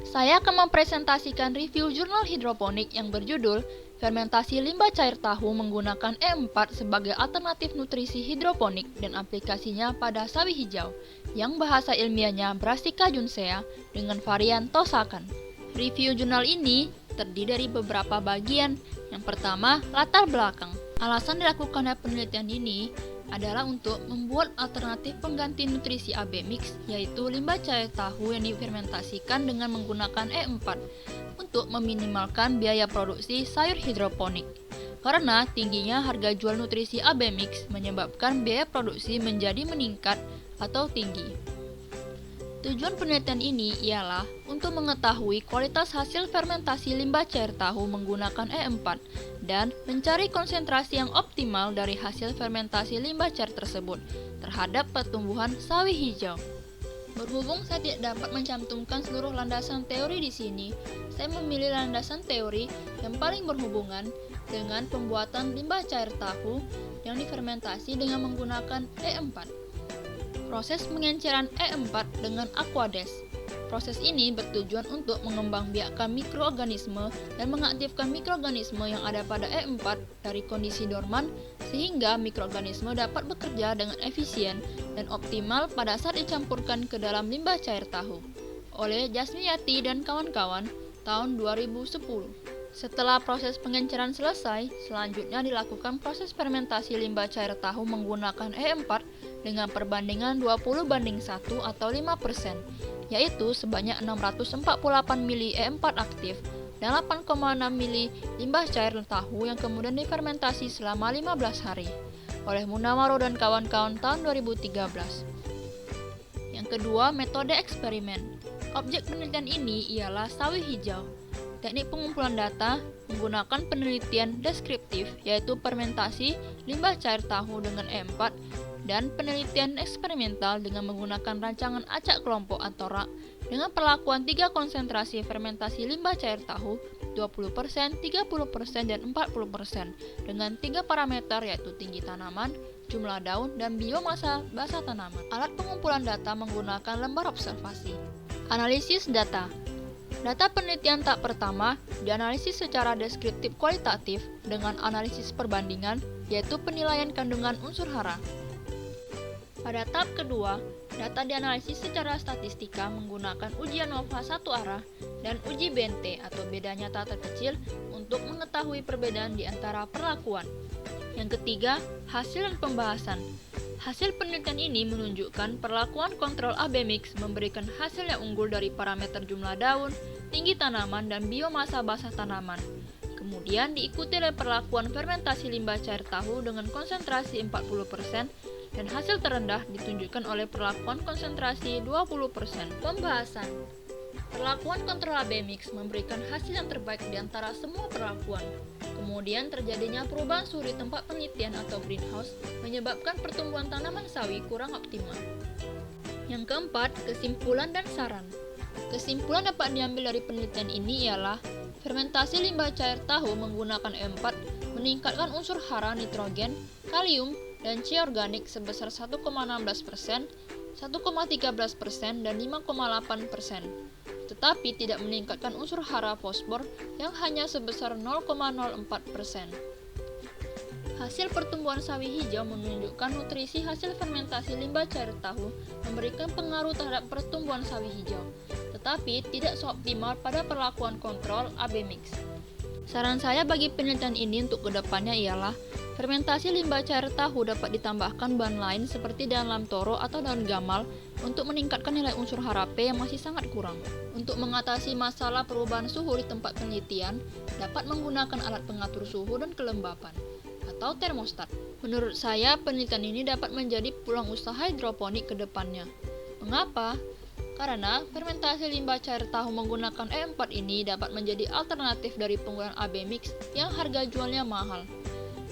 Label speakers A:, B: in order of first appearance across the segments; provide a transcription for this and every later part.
A: Saya akan mempresentasikan review jurnal hidroponik yang berjudul Fermentasi Limbah Cair Tahu Menggunakan E4 sebagai Alternatif Nutrisi Hidroponik dan Aplikasinya pada Sawi Hijau, yang bahasa ilmiahnya Brassica juncea dengan varian Tosakan. Review jurnal ini terdiri dari beberapa bagian. Yang pertama, latar belakang. Alasan dilakukannya penelitian ini adalah untuk membuat alternatif pengganti nutrisi AB mix, yaitu limbah cair tahu yang difermentasikan dengan menggunakan E4 untuk meminimalkan biaya produksi sayur hidroponik. Karena tingginya harga jual nutrisi AB mix menyebabkan biaya produksi menjadi meningkat atau tinggi. Tujuan penelitian ini ialah untuk mengetahui kualitas hasil fermentasi limbah cair tahu menggunakan E4 dan mencari konsentrasi yang optimal dari hasil fermentasi limbah cair tersebut terhadap pertumbuhan sawi hijau. Berhubung saya tidak dapat mencantumkan seluruh landasan teori di sini, saya memilih landasan teori yang paling berhubungan dengan pembuatan limbah cair tahu yang difermentasi dengan menggunakan E4. Proses pengenceran E4 dengan Aquades. Proses ini bertujuan untuk mengembangbiakkan mikroorganisme dan mengaktifkan mikroorganisme yang ada pada E4 dari kondisi dorman sehingga mikroorganisme dapat bekerja dengan efisien dan optimal pada saat dicampurkan ke dalam limbah cair tahu. Oleh Jasmiyati dan kawan-kawan, tahun 2010. Setelah proses pengenceran selesai, selanjutnya dilakukan proses fermentasi limbah cair tahu menggunakan E4 dengan perbandingan 20:1 atau 5%, yaitu sebanyak 648 mili E4 aktif dan 8,6 mili limbah cair tahu yang kemudian difermentasi selama 15 hari oleh Munawaro dan kawan-kawan tahun 2013. Yang kedua, metode eksperimen. Objek penelitian ini ialah sawi hijau. Teknik pengumpulan data menggunakan penelitian deskriptif, yaitu fermentasi limbah cair tahu dengan E4, dan penelitian eksperimental dengan menggunakan rancangan acak kelompok atau RAK dengan perlakuan 3 konsentrasi fermentasi limbah cair tahu 20%, 30%, dan 40% dengan 3 parameter yaitu tinggi tanaman, jumlah daun, dan biomasa basah tanaman. Alat pengumpulan data menggunakan lembar observasi. Analisis data. Data penelitian tahap pertama dianalisis secara deskriptif kualitatif dengan analisis perbandingan, yaitu penilaian kandungan unsur hara. Pada tahap kedua, data dianalisis secara statistika menggunakan uji ANOVA satu arah dan uji BNT atau beda nyata terkecil untuk mengetahui perbedaan di antara perlakuan. Yang ketiga, hasil dan pembahasan. Hasil penelitian ini menunjukkan perlakuan kontrol AB mix memberikan hasil yang unggul dari parameter jumlah daun, tinggi tanaman, dan biomasa basah tanaman. Kemudian diikuti oleh perlakuan fermentasi limbah cair tahu dengan konsentrasi 40% dan hasil terendah ditunjukkan oleh perlakuan konsentrasi 20%. Pembahasan. Perlakuan kontrol AB mix memberikan hasil yang terbaik di antara semua perlakuan. Kemudian terjadinya perubahan suhu di tempat penelitian atau greenhouse menyebabkan pertumbuhan tanaman sawi kurang optimal. Yang keempat, kesimpulan dan saran. Kesimpulan dapat diambil dari penelitian ini ialah fermentasi limbah cair tahu menggunakan E4 meningkatkan unsur hara nitrogen, kalium, dan C organik sebesar 1,16%, 1,13%, dan 5,8%. Tetapi tidak meningkatkan unsur hara fosfor yang hanya sebesar 0,04%. Hasil pertumbuhan sawi hijau menunjukkan nutrisi hasil fermentasi limbah cair tahu memberikan pengaruh terhadap pertumbuhan sawi hijau, tetapi tidak seoptimal pada perlakuan kontrol AB mix. Saran saya bagi penelitian ini untuk kedepannya ialah fermentasi limbah cair tahu dapat ditambahkan bahan lain seperti daun toro atau daun gamal untuk meningkatkan nilai unsur hara P yang masih sangat kurang. Untuk mengatasi masalah perubahan suhu di tempat penelitian, dapat menggunakan alat pengatur suhu dan kelembapan atau termostat. Menurut saya, penelitian ini dapat menjadi peluang usaha hidroponik ke depannya. Mengapa? Karena fermentasi limbah cair tahu menggunakan E4 ini dapat menjadi alternatif dari penggunaan AB mix yang harga jualnya mahal.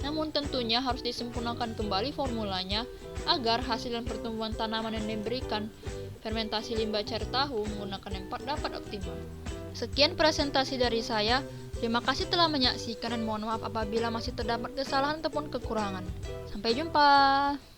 A: Namun tentunya harus disempurnakan kembali formulanya agar hasil dan pertumbuhan tanaman yang diberikan fermentasi limbah cair tahu menggunakan E4 dapat optimal. Sekian presentasi dari saya. Terima kasih telah menyaksikan dan mohon maaf apabila masih terdapat kesalahan ataupun kekurangan. Sampai jumpa.